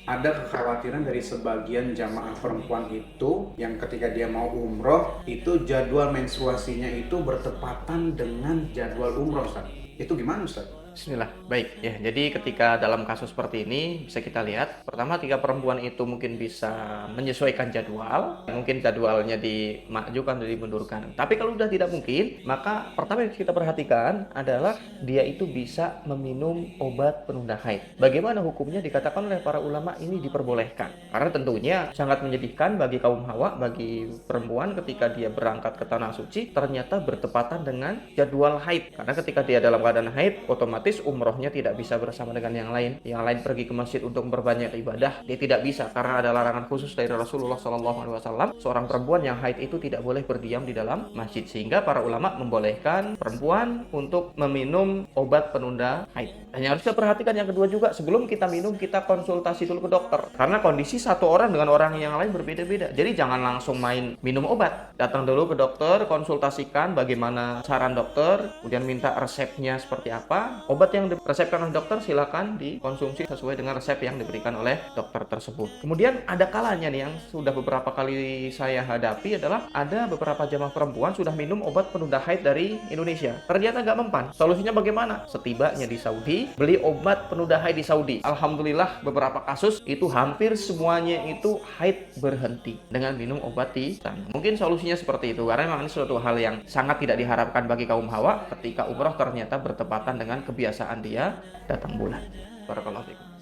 ada kekhawatiran dari sebagian jamaah perempuan itu yang ketika dia mau umroh itu jadwal menstruasinya itu bertepatan dengan jadwal umroh, Ustaz. Itu gimana, Ustaz? Bismillah. Baik ya. Jadi ketika dalam kasus seperti ini bisa kita lihat, pertama tiga perempuan itu mungkin bisa menyesuaikan jadwal, mungkin jadwalnya dimajukan atau dimundurkan. Tapi kalau sudah tidak mungkin, maka pertama yang kita perhatikan adalah dia itu bisa meminum obat penunda haid. Bagaimana hukumnya? Dikatakan oleh para ulama ini diperbolehkan. Karena tentunya sangat menyedihkan bagi kaum hawa, bagi perempuan ketika dia berangkat ke tanah suci ternyata bertepatan dengan jadwal haid. Karena ketika dia dalam keadaan haid, otomatis umrohnya tidak bisa bersama dengan yang lain. Yang lain pergi ke masjid untuk memperbanyak ibadah, dia tidak bisa karena ada larangan khusus dari Rasulullah SAW. Seorang perempuan yang haid itu tidak boleh berdiam di dalam masjid, sehingga para ulama membolehkan perempuan untuk meminum obat penunda haid. Dan yang harus kita perhatikan yang kedua juga, sebelum kita minum kita konsultasi dulu ke dokter, karena kondisi satu orang dengan orang yang lain berbeda-beda. Jadi jangan langsung main minum obat, datang dulu ke dokter, konsultasikan bagaimana saran dokter, kemudian minta resepnya seperti apa. Obat yang diresepkan oleh dokter silakan dikonsumsi sesuai dengan resep yang diberikan oleh dokter tersebut. Kemudian ada kalanya nih yang sudah beberapa kali saya hadapi adalah ada beberapa jamaah perempuan sudah minum obat penunda haid dari Indonesia. Ternyata nggak mempan. Solusinya bagaimana? Setibanya di Saudi, beli obat penunda haid di Saudi. Alhamdulillah beberapa kasus itu hampir semuanya itu haid berhenti dengan minum obat di sana. Mungkin solusinya seperti itu karena memang ini suatu hal yang sangat tidak diharapkan bagi kaum hawa ketika umroh ternyata bertepatan dengan kebiasaan dia datang bulan. Barakallahu fikum.